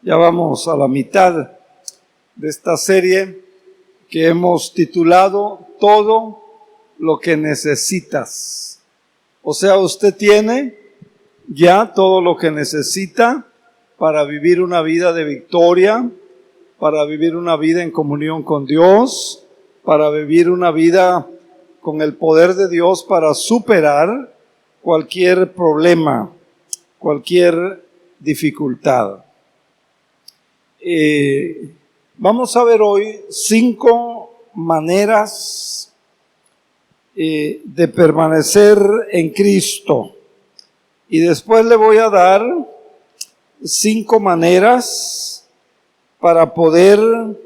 Ya vamos a la mitad de esta serie que hemos titulado Todo lo que necesitas. O sea, usted tiene ya todo lo que necesita para vivir una vida de victoria, para vivir una vida en comunión con Dios, para vivir una vida con el poder de Dios para superar cualquier problema, cualquier dificultad. Vamos a ver hoy 5 maneras de permanecer en Cristo. Y después le voy a dar 5 maneras para poder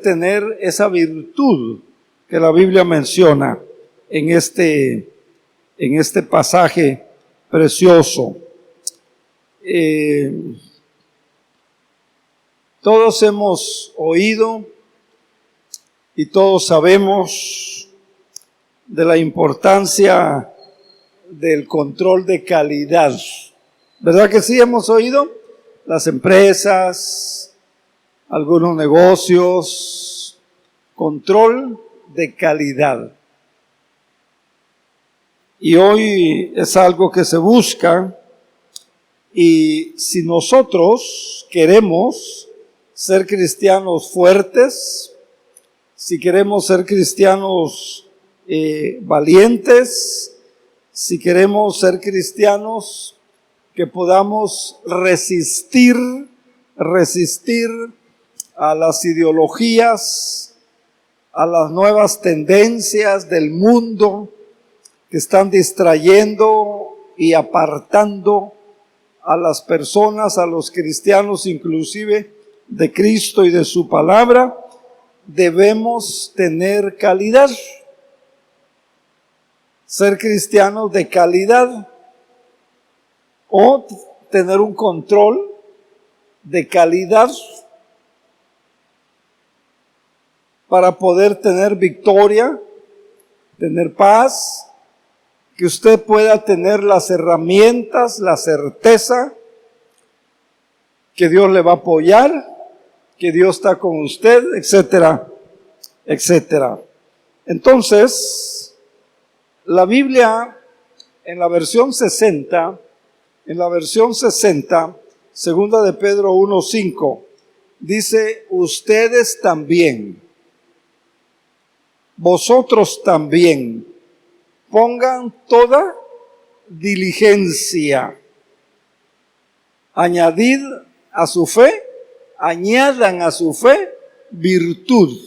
tener esa virtud que la Biblia menciona en este pasaje precioso. Todos hemos oído y todos sabemos de la importancia del control de calidad. ¿Verdad que sí hemos oído? Las empresas, algunos negocios, control de calidad. Y hoy es algo que se busca, y si nosotros queremos ser cristianos fuertes, si queremos ser cristianos valientes, si queremos ser cristianos que podamos resistir a las ideologías, a las nuevas tendencias del mundo que están distrayendo y apartando a las personas, a los cristianos inclusive, de Cristo y de su palabra, debemos tener calidad. Ser cristianos de calidad o tener un control de calidad para poder tener victoria, tener paz, que usted pueda tener las herramientas, la certeza que Dios le va a apoyar, que Dios está con usted, etcétera, etcétera. Entonces, la Biblia en la versión 60, segunda de Pedro 1:5, dice: ustedes también, vosotros también, pongan toda diligencia. Añadan a su fe virtud.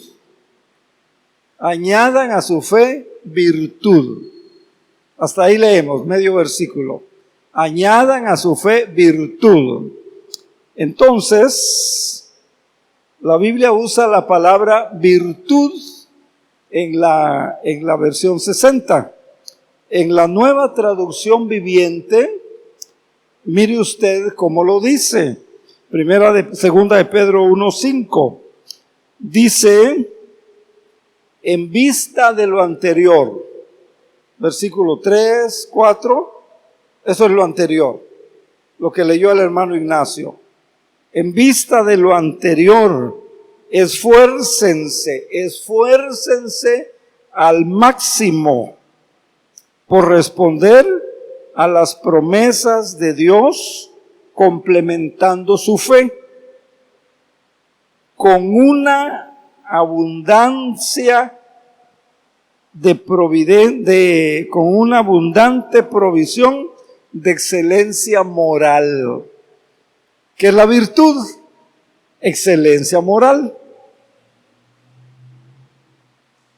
Añadan a su fe virtud. Hasta ahí leemos, medio versículo. Añadan a su fe virtud. Entonces, la Biblia usa la palabra virtud en la versión 60. En la Nueva Traducción Viviente, mire usted cómo lo dice. Segunda de Pedro 1:5. Dice: en vista de lo anterior. Versículo 3, 4. Eso es lo anterior. Lo que leyó el hermano Ignacio. En vista de lo anterior, esfuércense al máximo por responder a las promesas de Dios, complementando su fe con una abundancia con una abundante provisión de excelencia moral. ¿Qué es la virtud? Excelencia moral.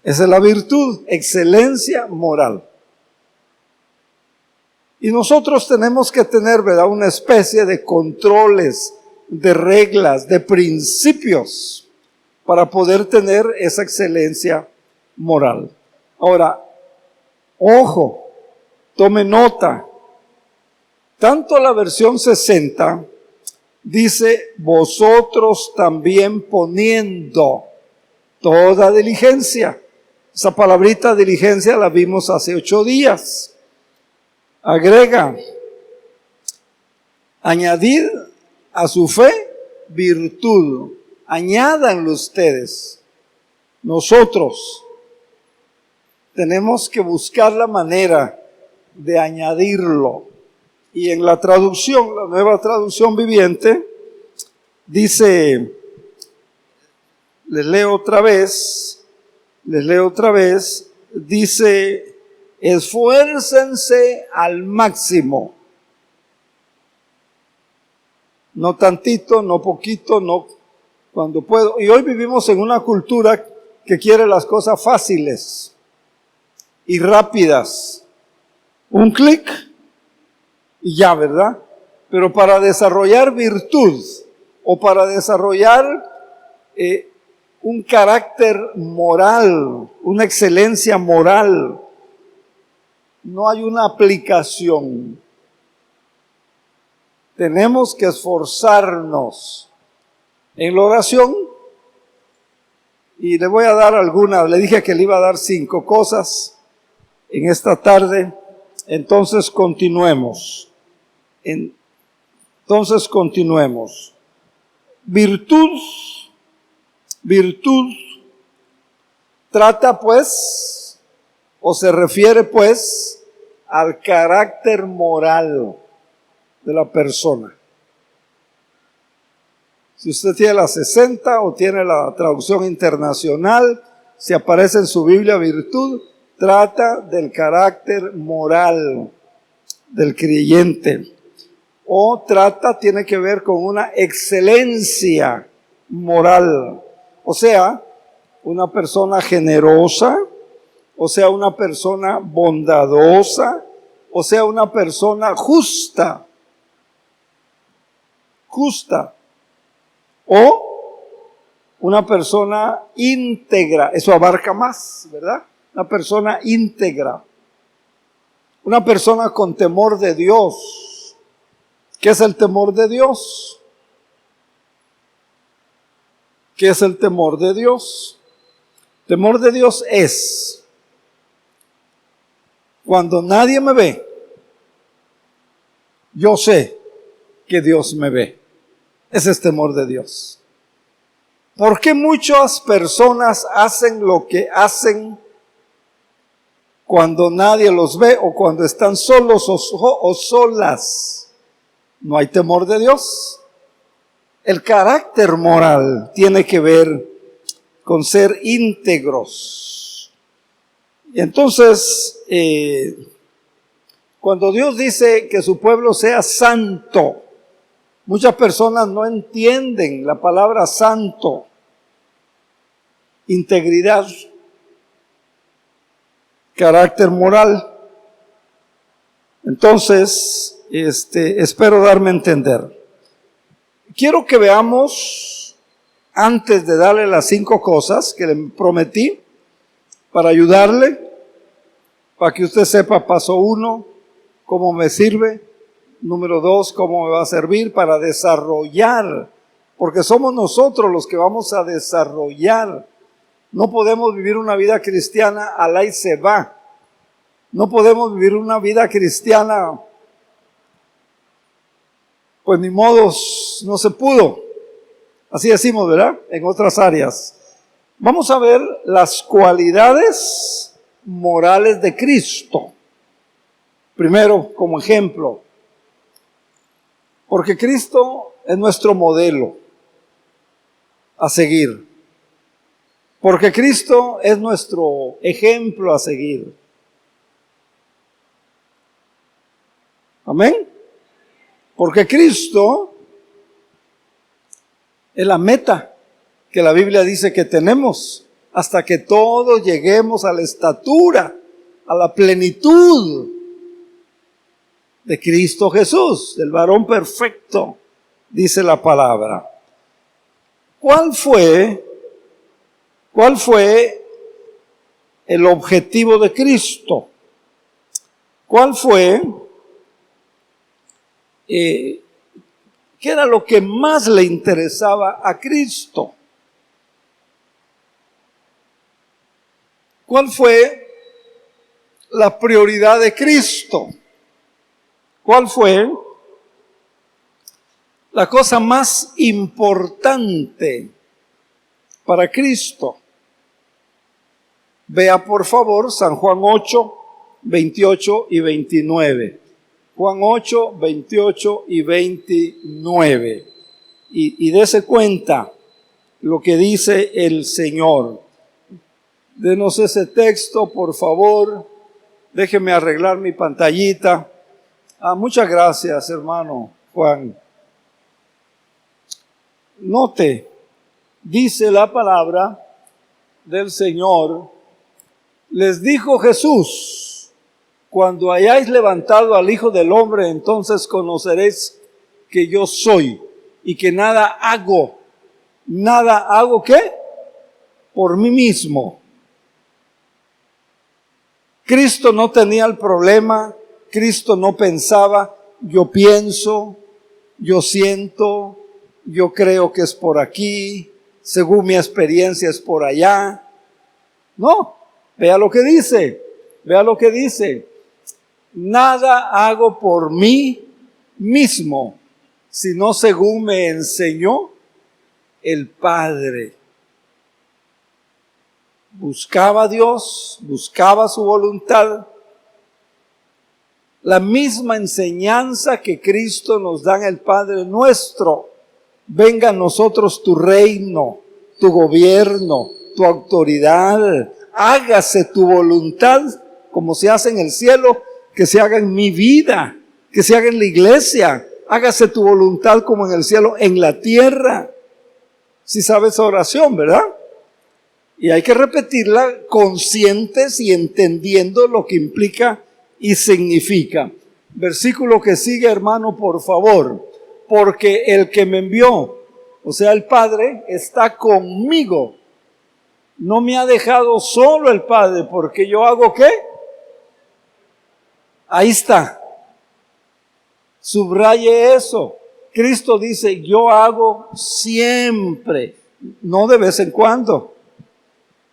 Esa es la virtud, excelencia moral. Y nosotros tenemos que tener, ¿verdad?, una especie de controles, de reglas, de principios para poder tener esa excelencia moral. Ahora, ojo, tome nota. Tanto la versión 60 dice: vosotros también poniendo toda diligencia. Esa palabrita diligencia la vimos hace 8 días. Agrega: Añadid a su fe virtud. Añádanlo ustedes. Nosotros tenemos que buscar la manera de añadirlo. Y en la traducción, la Nueva Traducción Viviente, dice, les leo otra vez, dice, esfuércense al máximo. No tantito, no poquito, no cuando puedo. Y hoy vivimos en una cultura que quiere las cosas fáciles y rápidas. Un clic y ya, ¿verdad? Pero para desarrollar virtud o para desarrollar un carácter moral, una excelencia moral, no hay una aplicación. Tenemos que esforzarnos en la oración y le voy a dar algunas. Le dije que le iba a dar 5 cosas en esta tarde. Entonces continuemos. Virtud trata pues, o se refiere pues, al carácter moral de la persona. Si usted tiene la 60 o tiene la traducción internacional, si aparece en su Biblia virtud, trata del carácter moral del creyente. O tiene que ver con una excelencia moral. O sea, una persona generosa, o sea, una persona bondadosa, o sea, una persona justa, o una persona íntegra. Eso abarca más, ¿verdad? Una persona íntegra, una persona con temor de Dios. ¿Qué es el temor de Dios? ¿Qué es el temor de Dios? Temor de Dios es cuando nadie me ve, yo sé que Dios me ve. Ese es temor de Dios. ¿Por qué muchas personas hacen lo que hacen cuando nadie los ve o cuando están solos o solas? No hay temor de Dios. El carácter moral tiene que ver con ser íntegros. Y entonces, cuando Dios dice que su pueblo sea santo, muchas personas no entienden la palabra santo. Integridad, carácter moral. Entonces, espero darme a entender. Quiero que veamos, antes de darle las 5 cosas que le prometí, para ayudarle, para que usted sepa, paso 1, cómo me sirve, número 2, cómo me va a servir para desarrollar, porque somos nosotros los que vamos a desarrollar. No podemos vivir una vida cristiana al ahí se va. No podemos vivir una vida cristiana, pues ni modos, no se pudo. Así decimos, ¿verdad? En otras áreas. Vamos a ver las cualidades morales de Cristo. Primero, como ejemplo, porque Cristo es nuestro modelo a seguir. Porque Cristo es nuestro ejemplo a seguir. Amén. Porque Cristo es la meta que la Biblia dice que tenemos hasta que todos lleguemos a la estatura, a la plenitud de Cristo Jesús, del varón perfecto, dice la palabra. ¿Cuál fue el objetivo de Cristo? ¿Cuál fue? ¿Qué era lo que más le interesaba a Cristo? ¿Cuál fue la prioridad de Cristo? ¿Cuál fue la cosa más importante para Cristo. Vea por favor San Juan 8, 28 y 29. Juan 8, 28 y 29. Y dése cuenta lo que dice el Señor. Denos ese texto, por favor. Déjeme arreglar mi pantallita. Muchas gracias, hermano Juan. Note, dice la palabra del Señor, les dijo Jesús, cuando hayáis levantado al Hijo del Hombre, entonces conoceréis que yo soy y que nada hago. ¿Nada hago qué? Por mí mismo. Cristo no tenía el problema, Cristo no pensaba, yo pienso, yo siento, yo creo que es por aquí, según mi experiencia es por allá. No, vea lo que dice, vea lo que dice. Nada hago por mí mismo, sino según me enseñó el Padre. Buscaba a Dios, buscaba su voluntad. La misma enseñanza que Cristo nos da en el Padre nuestro. Venga a nosotros tu reino, tu gobierno, tu autoridad. Hágase tu voluntad como se hace en el cielo, que se haga en mi vida, que se haga en la iglesia. Hágase tu voluntad como en el cielo, en la tierra. Si sabes oración, ¿verdad? Y hay que repetirla conscientes y entendiendo lo que implica y significa. Versículo que sigue, hermano, por favor. Porque el que me envió, o sea, el Padre, está conmigo. No me ha dejado solo el Padre, porque yo hago ¿qué? Ahí está. Subraye eso. Cristo dice, yo hago siempre, no de vez en cuando.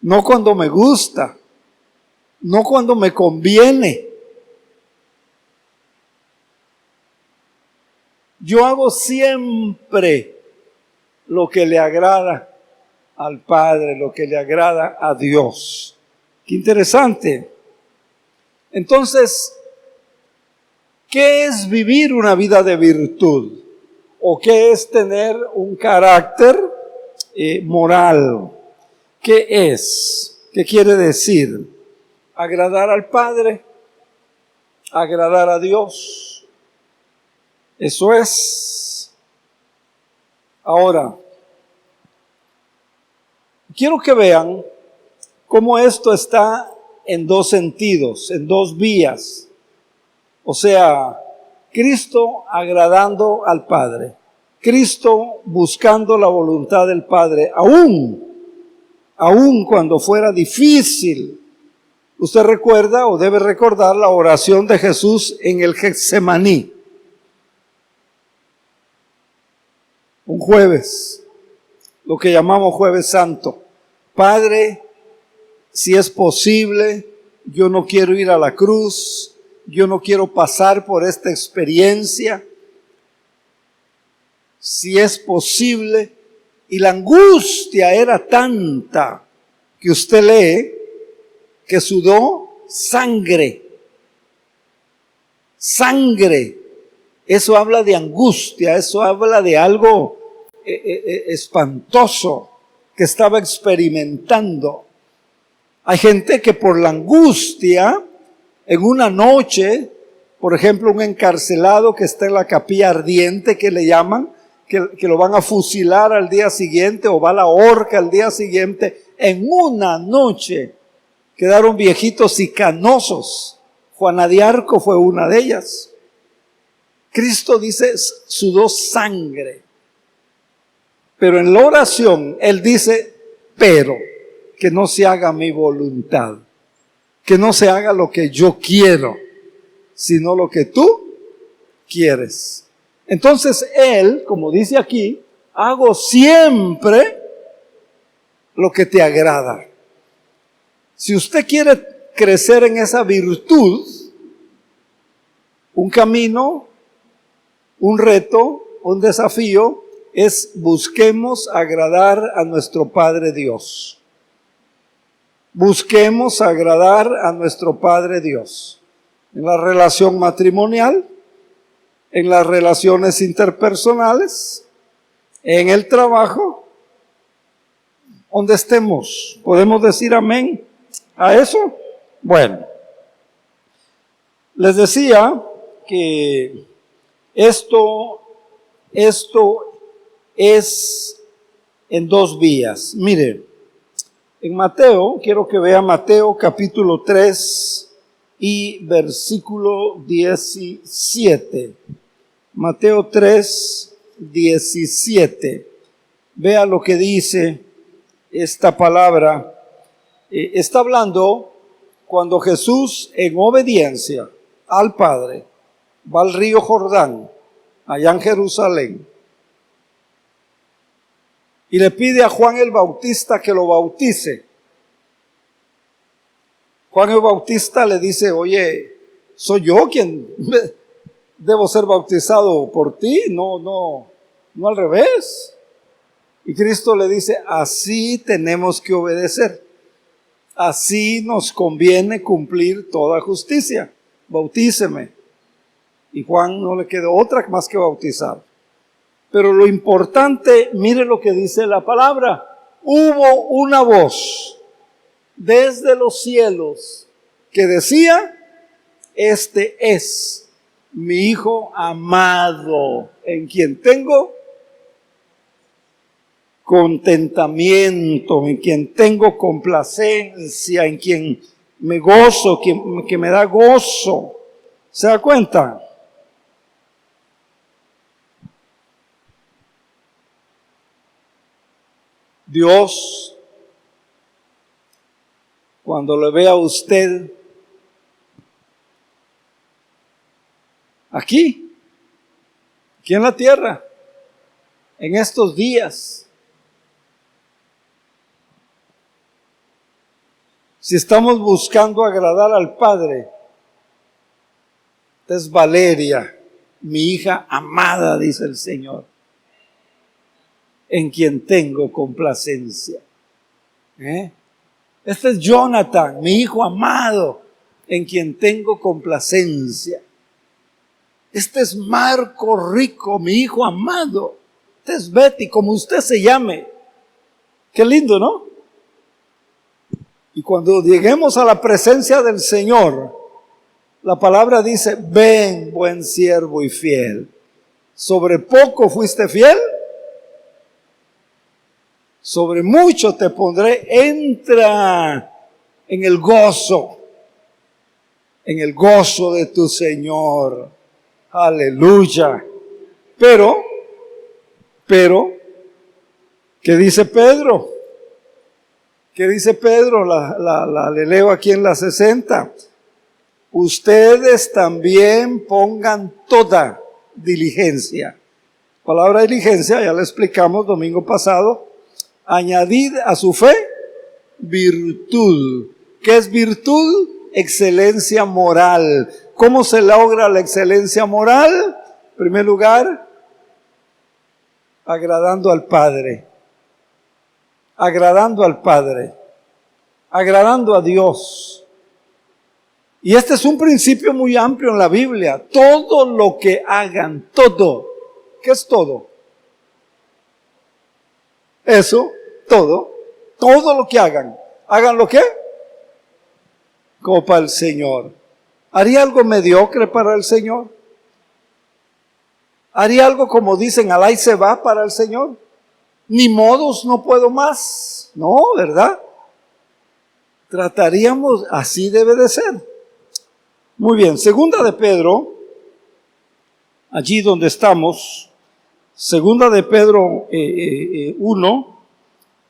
No cuando me gusta, no cuando me conviene. Yo hago siempre lo que le agrada al Padre, lo que le agrada a Dios. Qué interesante. Entonces, ¿qué es vivir una vida de virtud? ¿O qué es tener un carácter moral? ¿Qué es? ¿Qué quiere decir? Agradar al Padre, agradar a Dios. Eso es. Ahora, quiero que vean cómo esto está en dos sentidos, en dos vías. O sea, Cristo agradando al Padre, Cristo buscando la voluntad del Padre, aún cuando fuera difícil. Usted recuerda o debe recordar la oración de Jesús en el Getsemaní. Un jueves, lo que llamamos Jueves Santo. Padre, si es posible, yo no quiero ir a la cruz, yo no quiero pasar por esta experiencia. Si es posible, y la angustia era tanta que usted lee que sudó sangre. Sangre. Eso habla de angustia, eso habla de algo espantoso que estaba experimentando. Hay gente que por la angustia, en una noche, por ejemplo, un encarcelado que está en la capilla ardiente, que le llaman, que lo van a fusilar al día siguiente o va a la horca al día siguiente, en una noche quedaron viejitos y canosos. Juana de Arco fue una de ellas. Cristo dice, sudó sangre. Pero en la oración, Él dice, pero que no se haga mi voluntad, que no se haga lo que yo quiero, sino lo que tú quieres. Entonces Él, como dice aquí, hago siempre lo que te agrada. Si usted quiere crecer en esa virtud, un camino, un reto, un desafío es busquemos agradar a nuestro Padre Dios. Busquemos agradar a nuestro Padre Dios. En la relación matrimonial, en las relaciones interpersonales, en el trabajo, donde estemos. ¿Podemos decir amén a eso? Bueno, les decía que esto es en dos vías. Miren, en Mateo, quiero que vea Mateo capítulo 3 y versículo 17. Mateo 3, 17. Vea lo que dice esta palabra. Está hablando cuando Jesús, en obediencia al Padre, va al río Jordán, allá en Jerusalén, y le pide a Juan el Bautista que lo bautice. Juan el Bautista le dice, oye, ¿soy yo quien debo ser bautizado por ti? No al revés. Y Cristo le dice, así tenemos que obedecer. Así nos conviene cumplir toda justicia. Bautíceme. Y Juan no le quedó otra más que bautizar. Pero lo importante, mire lo que dice la palabra. Hubo una voz desde los cielos que decía, este es mi Hijo amado, en quien tengo contentamiento, en quien tengo complacencia, en quien me gozo, que me da gozo. ¿Se da cuenta? Dios, cuando le vea a usted aquí en la tierra, en estos días, si estamos buscando agradar al Padre, esta es Valeria, mi hija amada, dice el Señor, en quien tengo complacencia. Este es Jonathan, mi hijo amado, en quien tengo complacencia. Este es Marco Rico, mi hijo amado. Este es Betty, como usted se llame. Qué lindo, ¿no? Y cuando lleguemos a la presencia del Señor, la palabra dice, ven, buen siervo y fiel. Sobre poco fuiste fiel, sobre mucho te pondré. Entra en el gozo de tu Señor. Aleluya. Pero, ¿qué dice Pedro? ¿Qué dice Pedro? Le leo aquí en la 60. Ustedes también pongan toda diligencia. Palabra diligencia, ya la explicamos domingo pasado. Añadid a su fe virtud. ¿Qué es virtud? Excelencia moral. ¿Cómo se logra la excelencia moral? En primer lugar, agradando al Padre. Agradando al Padre. Agradando a Dios. Y este es un principio muy amplio en la Biblia. Todo lo que hagan, todo. ¿Qué es todo? Eso, todo lo que hagan. ¿Hagan lo qué? Como para el Señor. ¿Haría algo mediocre para el Señor? ¿Haría algo como dicen, alá y se va para el Señor? Ni modos, no puedo más. No, ¿verdad? Trataríamos, así debe de ser. Muy bien, segunda de Pedro, allí donde estamos, segunda de Pedro 1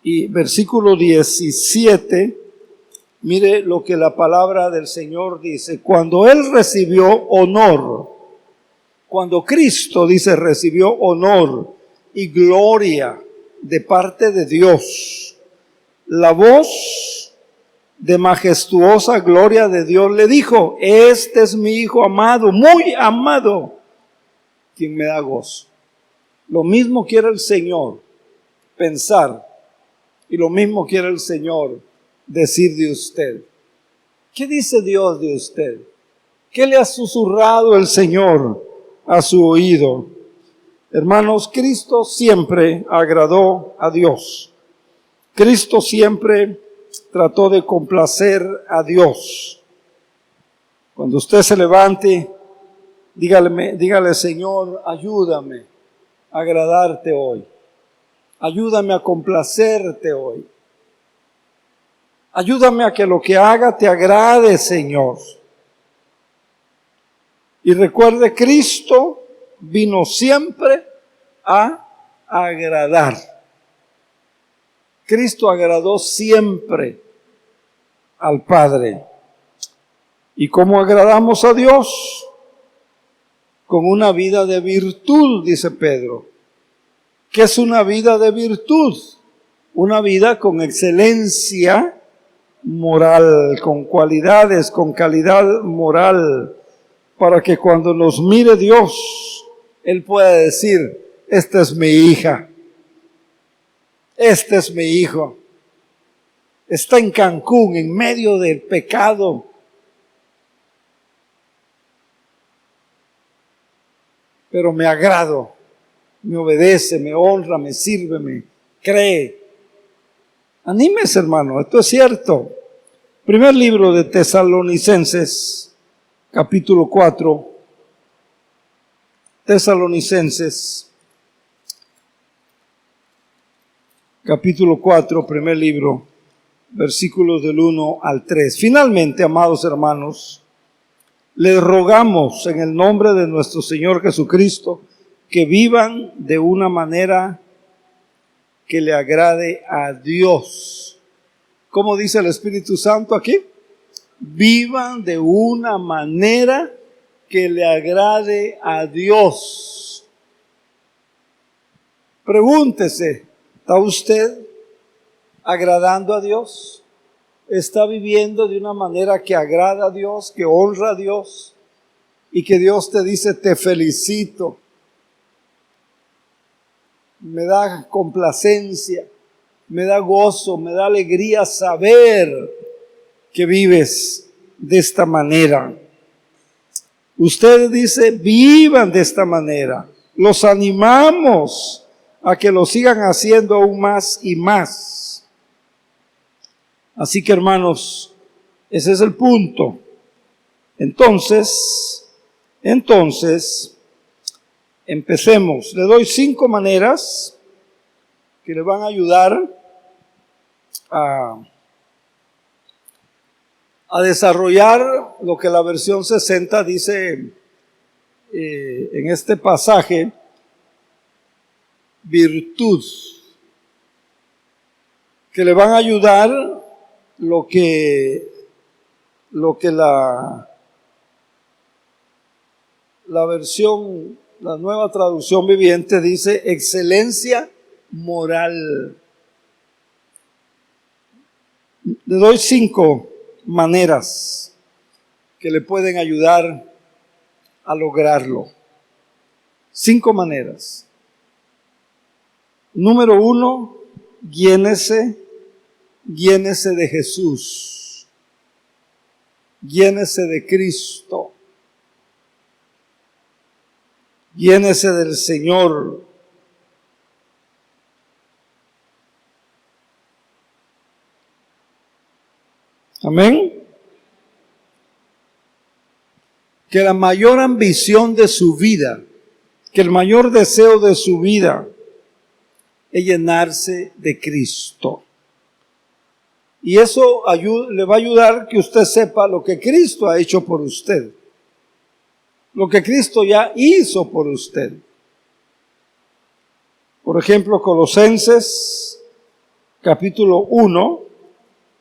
y versículo 17, mire lo que la palabra del Señor dice. Cuando Él recibió honor, cuando Cristo, dice, recibió honor y gloria de parte de Dios, la voz de majestuosa gloria de Dios le dijo, este es mi Hijo amado, muy amado, quien me da gozo. Lo mismo quiere el Señor pensar y lo mismo quiere el Señor decir de usted. ¿Qué dice Dios de usted? ¿Qué le ha susurrado el Señor a su oído? Hermanos, Cristo siempre agradó a Dios. Cristo siempre trató de complacer a Dios. Cuando usted se levante, dígale, Señor, ayúdame a agradarte hoy. Ayúdame a complacerte hoy. Ayúdame a que lo que haga te agrade, Señor. Y recuerde, Cristo vino siempre a agradar. Cristo agradó siempre al Padre. ¿Y cómo agradamos a Dios? Con una vida de virtud, dice Pedro. ¿Qué es una vida de virtud? Una vida con excelencia moral, con cualidades, con calidad moral, para que cuando nos mire Dios, Él pueda decir, esta es mi hija, este es mi hijo, está en Cancún, en medio del pecado, pero me agrado, me obedece, me honra, me sirve, me cree. Anímese, hermano, esto es cierto. Primer libro de Tesalonicenses, capítulo 4. Tesalonicenses, capítulo 4, primer libro, versículos del 1 al 3. Finalmente, amados hermanos, les rogamos en el nombre de nuestro Señor Jesucristo que vivan de una manera que le agrade a Dios. ¿Cómo dice el Espíritu Santo aquí? Vivan de una manera que le agrade a Dios. Pregúntese, ¿está usted agradando a Dios? ¿Está viviendo de una manera que agrada a Dios, que honra a Dios? Y que Dios te dice, te felicito. Me da complacencia, me da gozo, me da alegría saber que vives de esta manera. Usted dice, vivan de esta manera. Los animamos a que lo sigan haciendo aún más y más. Así que, hermanos, ese es el punto. Entonces, empecemos. Le doy 5 maneras que le van a ayudar a desarrollar lo que la versión 60 dice en este pasaje, virtud, que le van a ayudar lo que la versión, la nueva traducción viviente dice excelencia moral. Le doy 5 maneras que le pueden ayudar a lograrlo. 5 maneras. Número 1, llénese de Jesús. Llénese de Cristo. Llénese del Señor. Amén. Que la mayor ambición de su vida, que el mayor deseo de su vida es llenarse de Cristo. Y eso le va a ayudar que usted sepa lo que Cristo ha hecho por usted. Lo que Cristo ya hizo por usted. Por ejemplo, Colosenses capítulo 1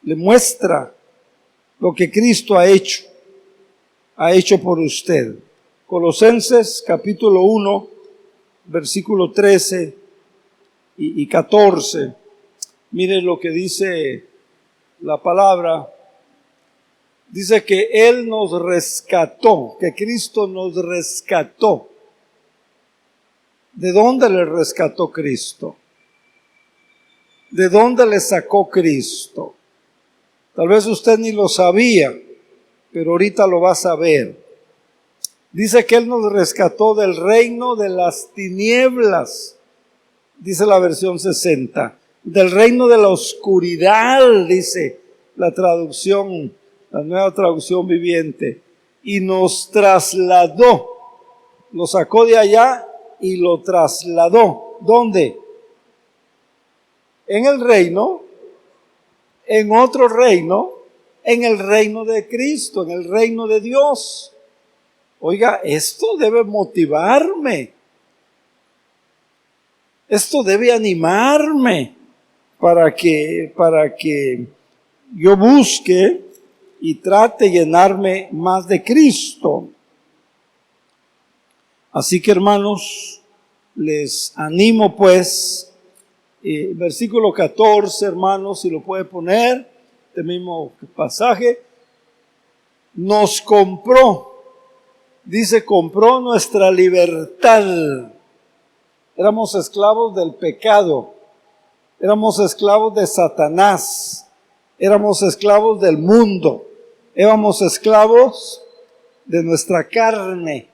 le muestra lo que Cristo ha hecho por usted. Colosenses capítulo 1, versículo 13 y 14. Mire lo que dice la palabra. Dice que Él nos rescató, que Cristo nos rescató ¿De dónde le rescató Cristo? ¿De dónde le sacó Cristo? Tal vez usted ni lo sabía, pero ahorita lo va a saber. Dice que Él nos rescató del reino de las tinieblas, dice la versión 60. Del reino de la oscuridad, dice la traducción, la nueva traducción viviente. Y nos trasladó, lo sacó de allá y lo trasladó. ¿Dónde? En el reino, en otro reino, en el reino de Cristo, en el reino de Dios. Oiga, esto debe motivarme. Esto debe animarme para que yo busque y trate de llenarme más de Cristo. Así que, hermanos, les animo pues, versículo 14, hermanos, si lo puede poner, este mismo pasaje, nos compró, dice, compró nuestra libertad. Éramos esclavos del pecado, éramos esclavos de Satanás, éramos esclavos del mundo, éramos esclavos de nuestra carne.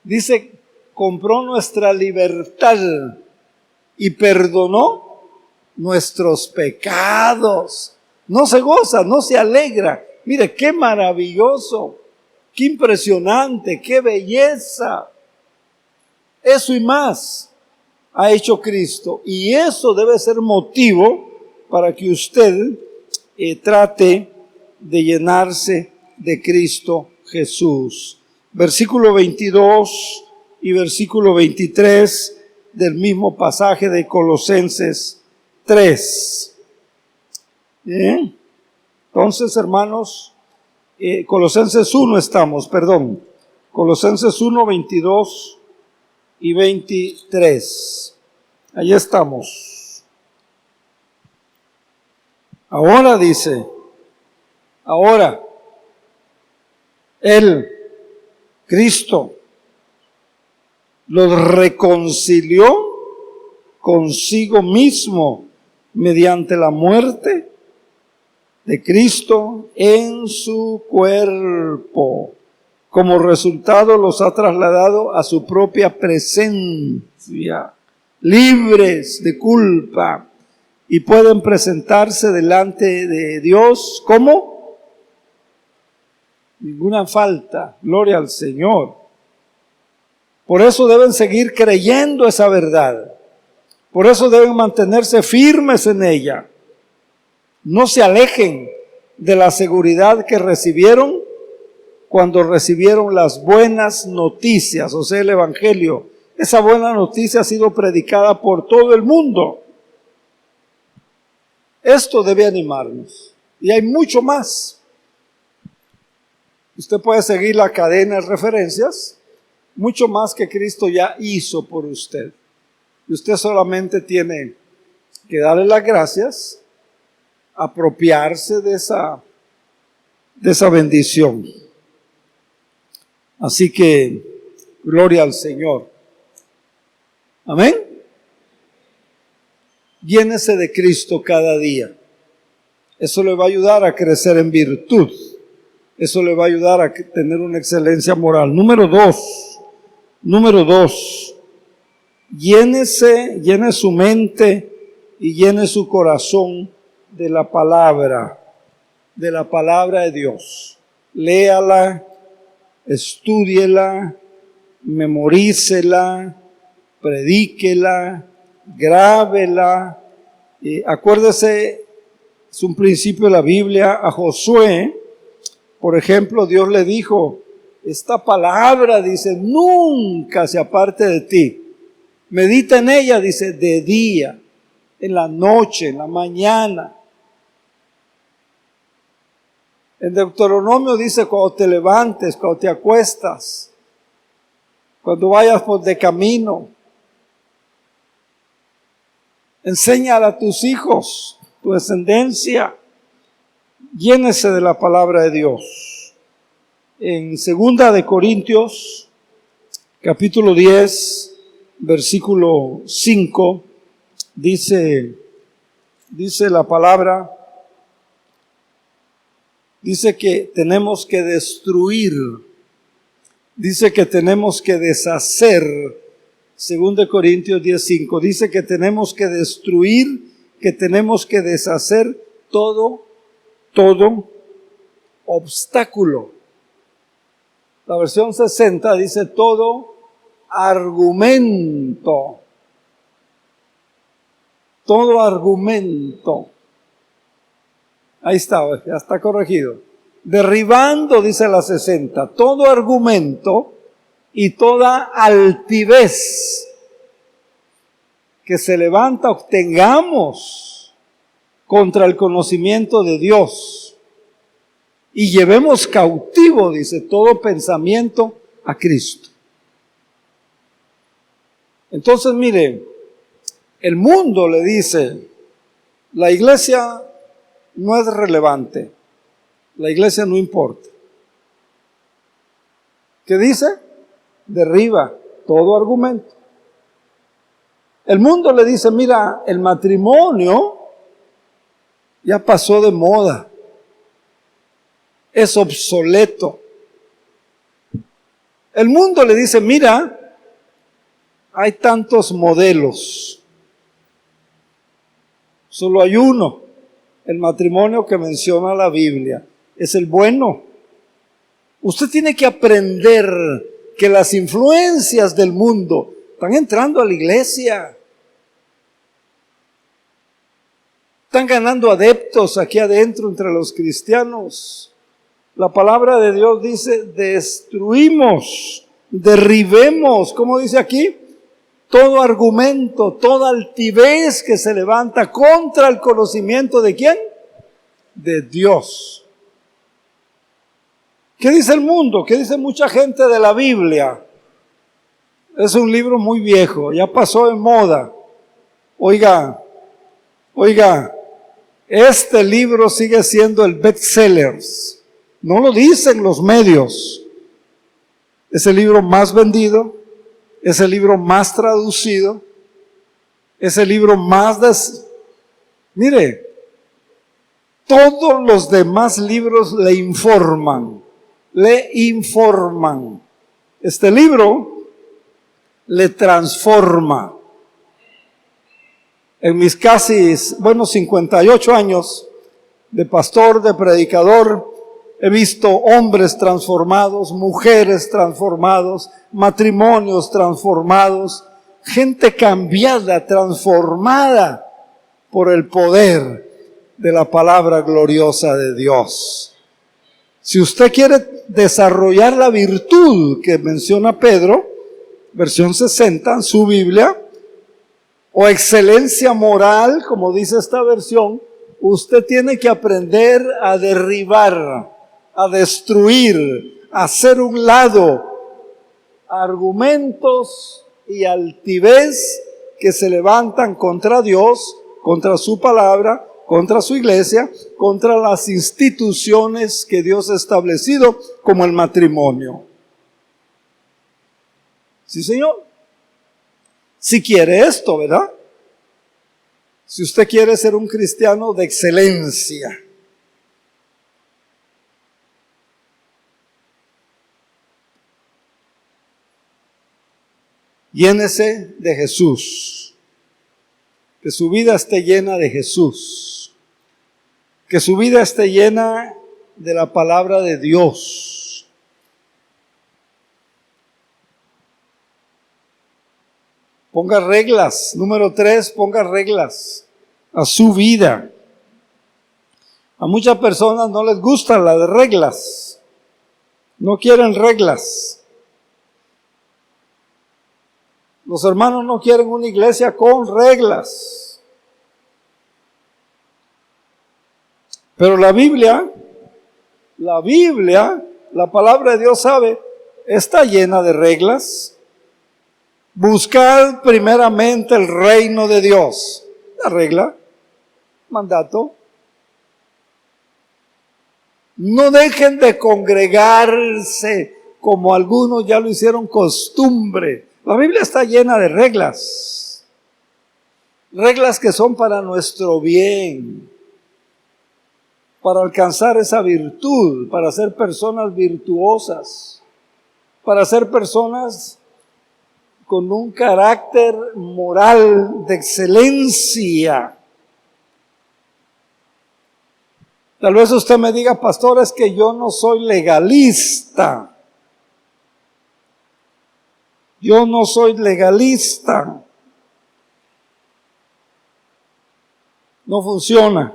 Dice, compró nuestra libertad y perdonó nuestros pecados. No se goza, no se alegra. Mire, qué maravilloso, qué impresionante, qué belleza. Eso y más ha hecho Cristo. Y eso debe ser motivo para que usted trate de llenarse de Cristo Jesús. Versículo 22 y versículo 23 del mismo pasaje de Colosenses 3. ¿Bien? Entonces, hermanos, Colosenses 1 estamos, perdón. Colosenses 1, 22 y 23. Allí estamos. Ahora dice, ahora, Él, Cristo, los reconcilió consigo mismo mediante la muerte de Cristo en su cuerpo. Como resultado los ha trasladado a su propia presencia, libres de culpa, y pueden presentarse delante de Dios como ninguna falta. Gloria al Señor. Por eso deben seguir creyendo esa verdad. Por eso deben mantenerse firmes en ella. No se alejen de la seguridad que recibieron cuando recibieron las buenas noticias, o sea, el Evangelio. Esa buena noticia ha sido predicada por todo el mundo. Esto debe animarnos. Y hay mucho más. Usted puede seguir la cadena de referencias, mucho más que Cristo ya hizo por usted. Y usted solamente tiene que darle las gracias, apropiarse de esa bendición. Así que, gloria al Señor. Amén. Llénese de Cristo cada día. Eso le va a ayudar a crecer en virtud. Eso le va a ayudar a tener una excelencia moral. Número dos. Llene su mente y llene su corazón de la palabra de Dios. Léala, estúdiela, memorícela, predíquela, grábela. Acuérdese, es un principio de la Biblia, a Josué, por ejemplo, Dios le dijo, esta palabra, dice, nunca se aparte de ti. Medita en ella, dice, de día, en la noche, en la mañana. En Deuteronomio dice, cuando te levantes, cuando te acuestas, cuando vayas por de camino. Enséñala a tus hijos, tu descendencia. Llénese de la palabra de Dios. En 2 de Corintios, capítulo 10, versículo 5, dice la palabra, dice que tenemos que destruir, dice que tenemos que deshacer, 2 Corintios 10:5, dice que tenemos que destruir, que tenemos que deshacer todo obstáculo. La versión 60 dice todo argumento. Todo argumento. Ahí está, ya está corregido. Derribando, dice la 60, todo argumento y toda altivez que se levanta, obtengamos contra el conocimiento de Dios y llevemos cautivo, dice, todo pensamiento a Cristo. Entonces, mire, el mundo le dice, la iglesia no es relevante, la iglesia no importa. ¿Qué dice? Derriba todo argumento. El mundo le dice, mira, el matrimonio ya pasó de moda, es obsoleto. El mundo le dice, mira, hay tantos modelos, solo hay uno, el matrimonio que menciona la Biblia, es el bueno. Usted tiene que aprender que las influencias del mundo están entrando a la iglesia. Están ganando adeptos aquí adentro entre los cristianos. La palabra de Dios dice, destruimos, derribemos, ¿cómo dice aquí? Todo argumento, toda altivez que se levanta contra el conocimiento ¿de quién? De Dios. ¿Qué dice el mundo? ¿Qué dice mucha gente de la Biblia? Es un libro muy viejo, ya pasó de moda. Oiga, este libro sigue siendo el bestseller. No lo dicen los medios. Es el libro más vendido, es el libro más traducido, es el libro más Mire, todos los demás libros le informan. Este libro le transforma. En mis casi, 58 años de pastor, de predicador, he visto hombres transformados, mujeres transformados, matrimonios transformados, gente cambiada, transformada por el poder de la palabra gloriosa de Dios. Si usted quiere desarrollar la virtud que menciona Pedro, versión 60 en su Biblia, o excelencia moral, como dice esta versión, usted tiene que aprender a derribar, a destruir, a hacer un lado argumentos y altivez que se levantan contra Dios, contra su palabra, contra su iglesia, contra las instituciones que Dios ha establecido como el matrimonio. Sí, Señor. Si quiere esto, ¿verdad? Si usted quiere ser un cristiano de excelencia. Llénese de Jesús. Que su vida esté llena de Jesús. Que su vida esté llena de la palabra de Dios. Ponga reglas. Número 3, ponga reglas a su vida. A muchas personas no les gustan las reglas. No quieren reglas. Los hermanos no quieren una iglesia con reglas. Pero la Biblia, la palabra de Dios sabe, está llena de reglas. Buscad primeramente el reino de Dios. La regla, mandato. No dejen de congregarse como algunos ya lo hicieron costumbre. La Biblia está llena de reglas. Reglas que son para nuestro bien, para alcanzar esa virtud, para ser personas virtuosas, para ser personas con un carácter moral de excelencia. Tal vez usted me diga, pastor, es que yo no soy legalista. Yo no soy legalista. No funciona.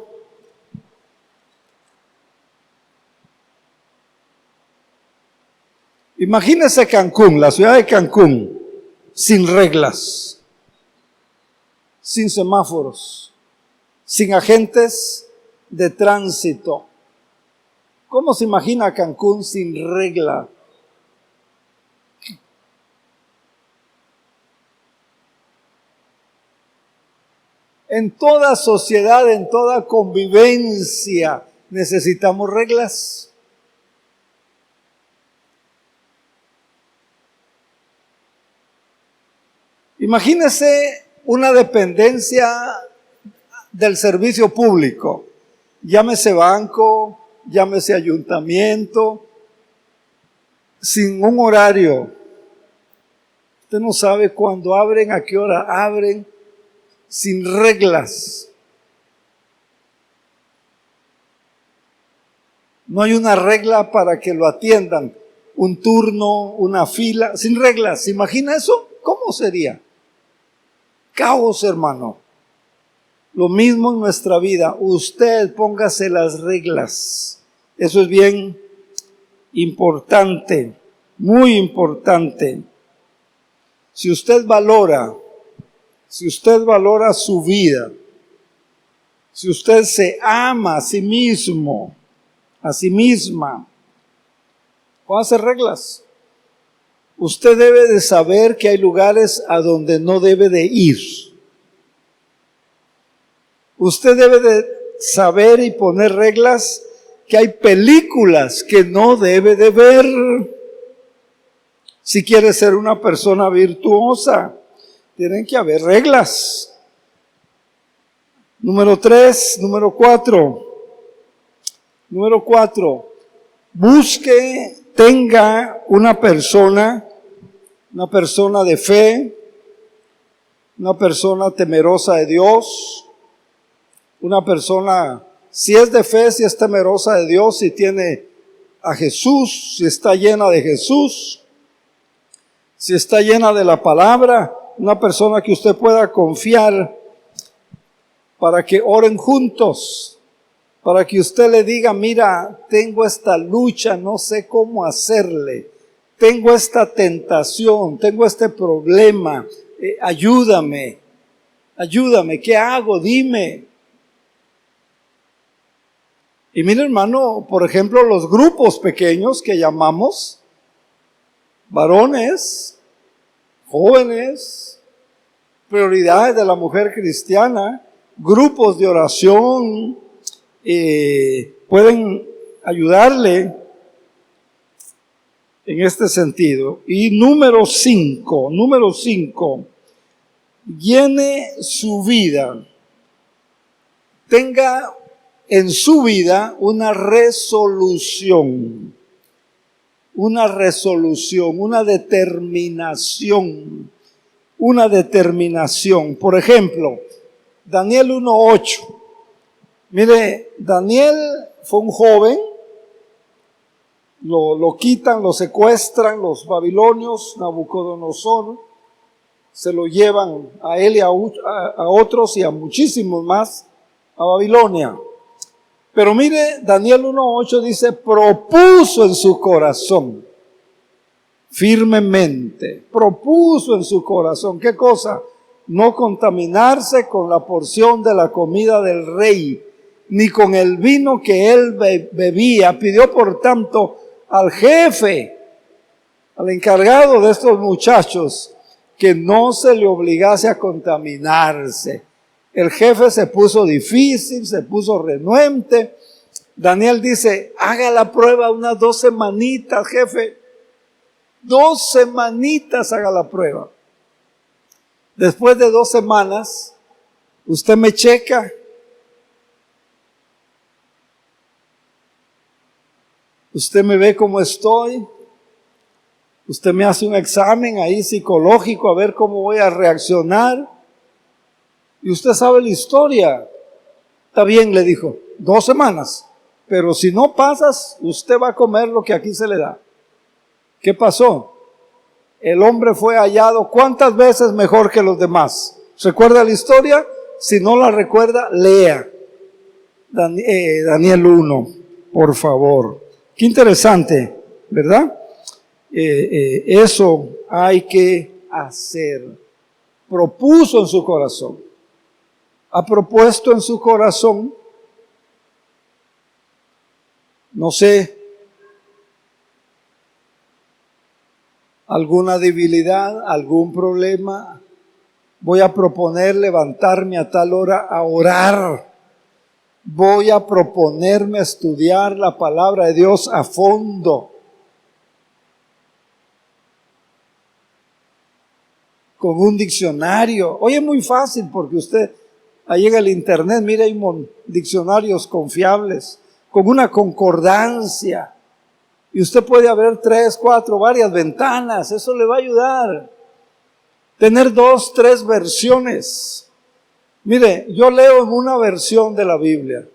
Imagínese Cancún, la ciudad de Cancún, sin reglas, sin semáforos, sin agentes de tránsito. ¿Cómo se imagina Cancún sin regla? En toda sociedad, en toda convivencia, necesitamos reglas. Imagínese una dependencia del servicio público, llámese banco, llámese ayuntamiento, sin un horario. Usted no sabe cuándo abren, a qué hora abren, sin reglas. No hay una regla para que lo atiendan, un turno, una fila, sin reglas. ¿Se imagina eso? ¿Cómo sería? Caos, hermano. Lo mismo en nuestra vida. Usted póngase las reglas. Eso es bien importante, muy importante. Si usted valora su vida, si usted se ama a sí mismo, a sí misma, póngase reglas. Usted debe de saber que hay lugares a donde no debe de ir. Usted debe de saber y poner reglas que hay películas que no debe de ver. Si quiere ser una persona virtuosa, tienen que haber reglas. Número 4. Busque, tenga una persona de fe, una persona temerosa de Dios, una persona, si es de fe, si es temerosa de Dios, si tiene a Jesús, si está llena de Jesús, si está llena de la palabra, una persona que usted pueda confiar para que oren juntos, para que usted le diga, mira, tengo esta lucha, no sé cómo hacerle, tengo esta tentación, tengo este problema, ayúdame, ¿qué hago? Dime. Y mire, hermano, por ejemplo, los grupos pequeños que llamamos, varones, jóvenes, prioridades de la mujer cristiana, grupos de oración, pueden ayudarle en este sentido. Y número 5, llene su vida, tenga en su vida una resolución, una determinación. Por ejemplo, Daniel 1:8. Mire, Daniel fue un joven, lo quitan, lo secuestran los babilonios, Nabucodonosor, se lo llevan a él y a otros y a muchísimos más a Babilonia. Pero mire, Daniel 1:8 dice, propuso en su corazón, firmemente, propuso en su corazón, ¿qué cosa? No contaminarse con la porción de la comida del rey, ni con el vino que él bebía. Pidió por tanto al jefe, al encargado de estos muchachos, que no se le obligase a contaminarse. El jefe se puso difícil, se puso renuente. Daniel dice, haga la prueba unas 2 semanitas, jefe. 2 semanitas haga la pruba. Después de 2 semanas, usted me checa. Usted me ve cómo estoy. Usted me hace un examen ahí psicológico a ver cómo voy a reaccionar. Y usted sabe la historia. Está bien, le dijo, 2 semanas. Pero si no pasas, usted va a comer lo que aquí se le da. ¿Qué pasó? El hombre fue hallado ¿cuántas veces mejor que los demás? ¿Recuerda la historia? Si no la recuerda, lea Daniel 1, por favor. Qué interesante, ¿verdad? Eso hay que hacer. Propuso en su corazón. Ha propuesto en su corazón, no sé, alguna debilidad, algún problema. Voy a proponer levantarme a tal hora a orar. Voy a proponerme a estudiar la palabra de Dios a fondo. Con un diccionario. Hoy es muy fácil porque usted ahí en el internet, mire, hay diccionarios confiables, con una concordancia. Y usted puede abrir 3, 4, varias ventanas. Eso le va a ayudar. Tener 2, 3 versiones. Mire, yo leo en una versión de la Biblia.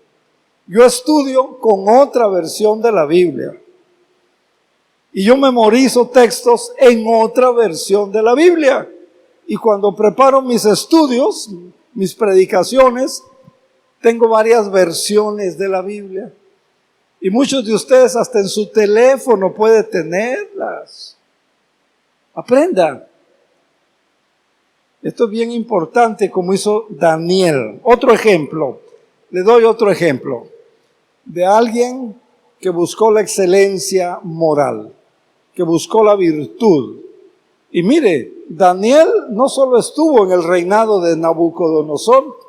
Yo estudio con otra versión de la Biblia. Y yo memorizo textos en otra versión de la Biblia. Y cuando preparo mis estudios, mis predicaciones, tengo varias versiones de la Biblia. Y muchos de ustedes hasta en su teléfono pueden tenerlas. Aprenda. Esto es bien importante como hizo Daniel. Otro ejemplo, le doy otro ejemplo de alguien que buscó la excelencia moral, que buscó la virtud. Y mire, Daniel no solo estuvo en el reinado de Nabucodonosor,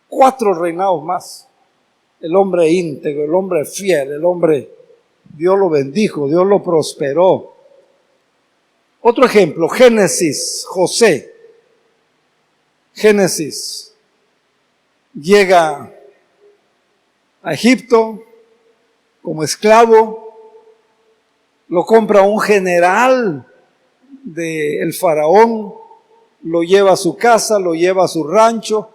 4 reinados más. El hombre íntegro, el hombre fiel, el hombre, Dios lo bendijo, Dios lo prosperó. Otro ejemplo, Génesis, José. Génesis. Llega a Egipto como esclavo. Lo compra un general del faraón. Lo lleva a su casa, lo lleva a su rancho.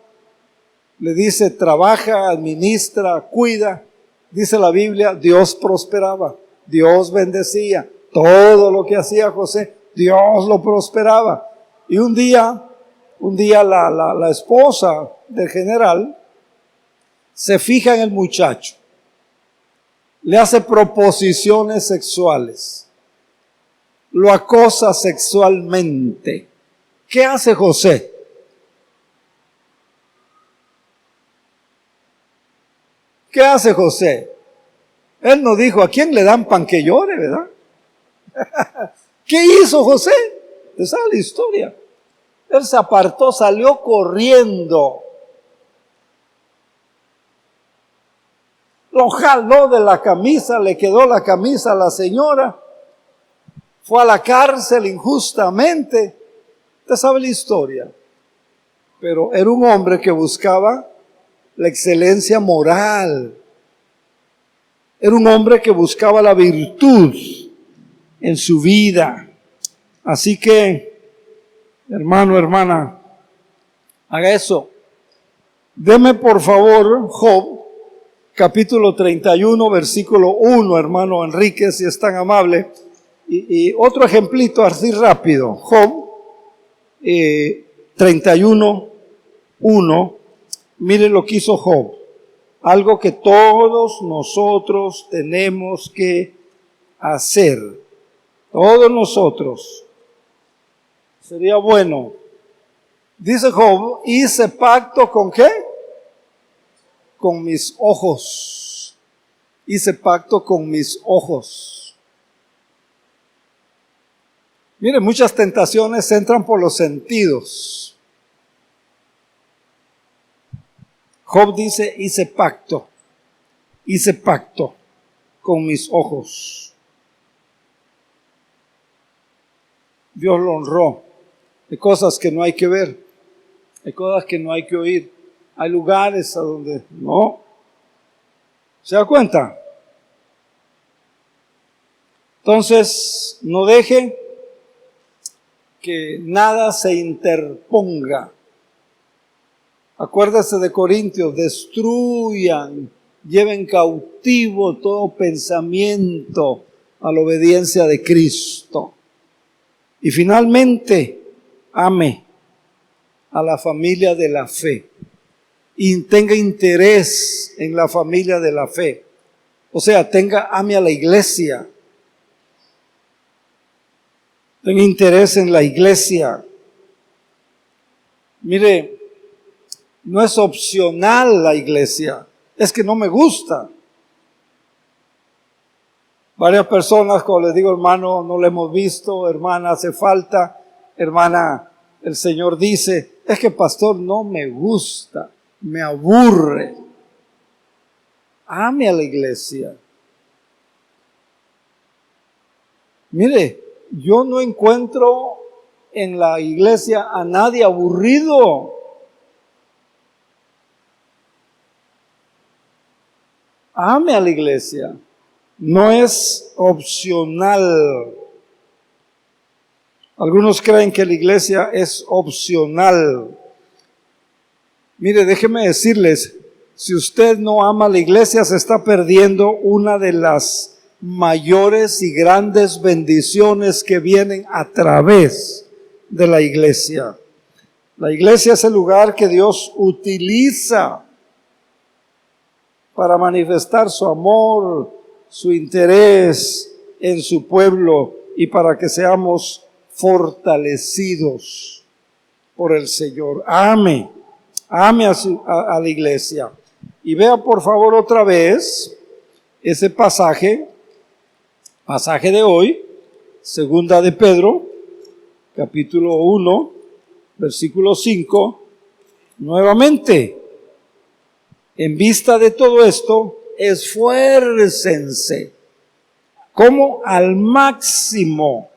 Le dice, trabaja, administra, cuida. Dice la Biblia, Dios prosperaba, Dios bendecía. Todo lo que hacía José, Dios lo prosperaba. Y un día la esposa del general se fija en el muchacho. Le hace proposiciones sexuales. Lo acosa sexualmente. ¿Qué hace José? ¿Qué hace José? Él no dijo, ¿a quién le dan pan que llore, verdad? ¿Qué hizo José? Esa es la historia. Él se apartó, salió corriendo. Lo jaló de la camisa, le quedó la camisa a la señora. Fue a la cárcel injustamente. Usted sabe la historia. Pero era un hombre que buscaba la excelencia moral. Era un hombre que buscaba la virtud en su vida. Así que, hermano, hermana, haga eso. Deme por favor Job, capítulo 31, versículo 1, hermano Enrique, si es tan amable. Y otro ejemplito así rápido. Job 31, 1. Mire lo que hizo Job. Algo que todos nosotros tenemos que hacer. Todos nosotros. Sería bueno. Dice Job, hice pacto ¿con qué? Con mis ojos. Hice pacto con mis ojos. Mire, muchas tentaciones entran por los sentidos. Job dice, hice pacto con mis ojos. Dios lo honró. Hay cosas que no hay que ver, hay cosas que no hay que oír, hay lugares a donde no. ¿Se da cuenta? Entonces, no deje que nada se interponga. Acuérdese de Corintios, destruyan, lleven cautivo todo pensamiento a la obediencia de Cristo. Y finalmente, ame a la familia de la fe y tenga interés en la familia de la fe. O sea, ame a la iglesia. Tenga interés en la iglesia. Mire, no es opcional la iglesia, es que no me gusta. Varias personas, como les digo, hermano, no lo hemos visto, hermana, hace falta, hermana, el Señor dice, es que pastor no me gusta, me aburre. Ame a la iglesia. Mire, yo no encuentro en la iglesia a nadie aburrido. Ame a la iglesia. No es opcional. Algunos creen que la iglesia es opcional. Mire, déjeme decirles, si usted no ama a la iglesia, se está perdiendo una de las mayores y grandes bendiciones que vienen a través de la iglesia. La iglesia es el lugar que Dios utiliza para manifestar su amor, su interés en su pueblo y para que seamos fortalecidos por el Señor. Ame a la iglesia. Y vea por favor otra vez ese pasaje de hoy, segunda de Pedro, capítulo 1, versículo 5, nuevamente. En vista de todo esto, esfuércense como al máximo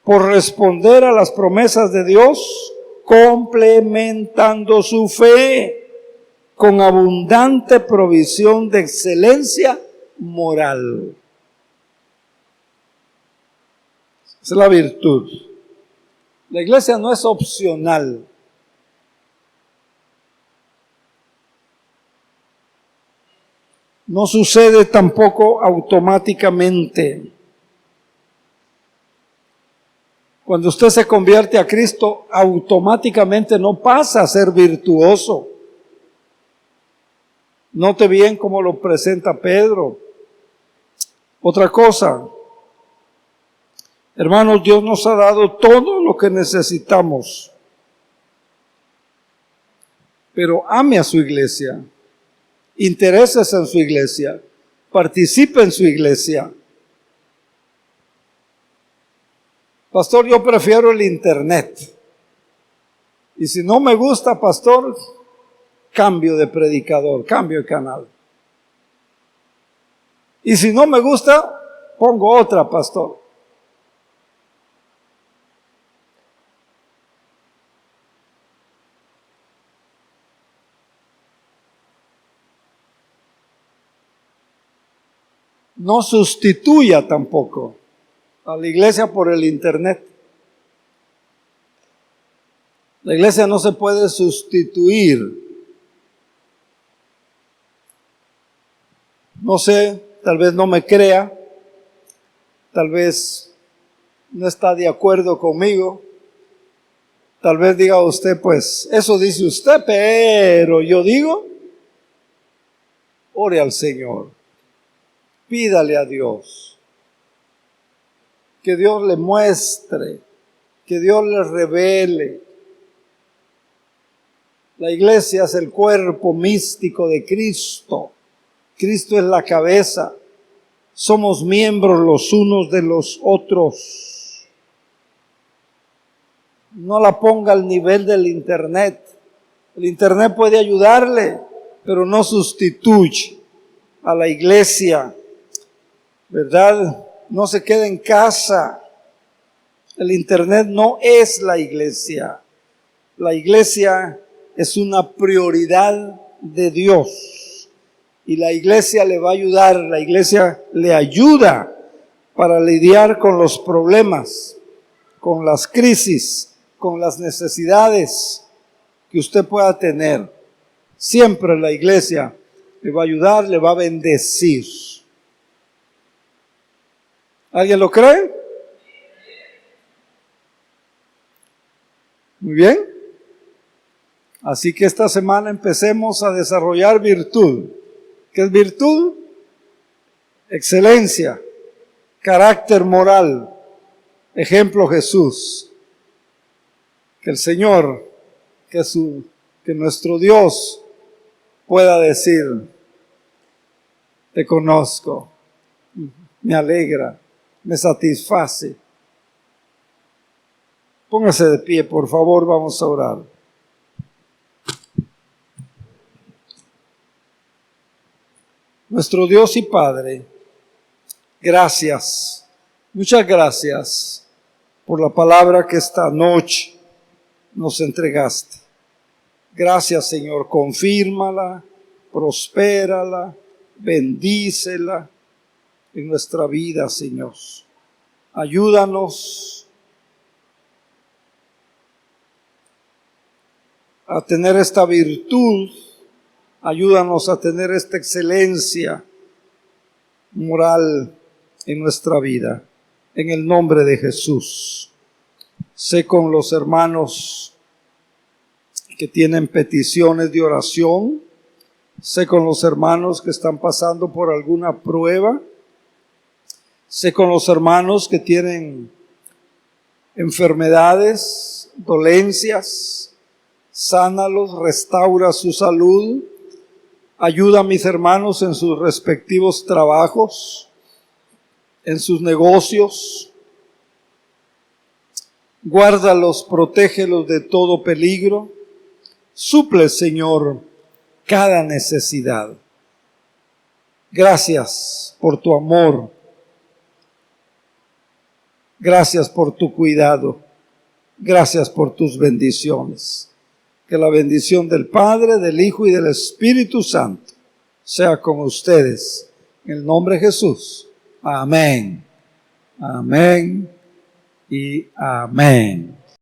por responder a las promesas de Dios, complementando su fe con abundante provisión de excelencia moral. Esa es la virtud. La iglesia no es opcional. No sucede tampoco automáticamente. Cuando usted se convierte a Cristo, automáticamente no pasa a ser virtuoso. Note bien cómo lo presenta Pedro. Otra cosa, hermanos, Dios nos ha dado todo lo que necesitamos. Pero ame a su iglesia. Interésese en su iglesia, participe en su iglesia. Pastor, yo prefiero el internet. Y si no me gusta, pastor, cambio de predicador, cambio de canal. Y si no me gusta, pongo otra, pastor. No sustituya tampoco a la iglesia por el internet. La iglesia no se puede sustituir. No sé, tal vez no me crea, tal vez no está de acuerdo conmigo, tal vez diga usted, pues eso dice usted, pero yo digo, ore al Señor. Pídale a Dios, que Dios le muestre, que Dios le revele. La iglesia es el cuerpo místico de Cristo. Cristo es la cabeza. Somos miembros los unos de los otros. No la ponga al nivel del internet. El internet puede ayudarle, pero no sustituye a la iglesia. ¿Verdad? No se quede en casa. El internet no es la iglesia. La iglesia es una prioridad de Dios. Y la iglesia le va a ayudar, la iglesia le ayuda para lidiar con los problemas, con las crisis, con las necesidades que usted pueda tener. Siempre la iglesia le va a ayudar, le va a bendecir. ¿Alguien lo cree? Muy bien. Así que esta semana empecemos a desarrollar virtud. ¿Qué es virtud? Excelencia, carácter moral, ejemplo Jesús. Que el Señor, que nuestro Dios pueda decir, te conozco, me alegra, me satisface. Póngase de pie, por favor, vamos a orar. Nuestro Dios y Padre, gracias, muchas gracias por la palabra que esta noche nos entregaste. Gracias, Señor, confírmala, prospérala, bendícela en nuestra vida, Señor. Ayúdanos a tener esta virtud, ayúdanos a tener esta excelencia moral en nuestra vida. En el nombre de Jesús. Sé con los hermanos que tienen peticiones de oración. Sé con los hermanos que están pasando por alguna prueba. Sé con los hermanos que tienen enfermedades, dolencias. Sánalos, restaura su salud. Ayuda a mis hermanos en sus respectivos trabajos, en sus negocios. Guárdalos, protégelos de todo peligro. Suple, Señor, cada necesidad. Gracias por tu amor. Gracias por tu cuidado. Gracias por tus bendiciones. Que la bendición del Padre, del Hijo y del Espíritu Santo sea con ustedes. En el nombre de Jesús. Amén. Amén y amén.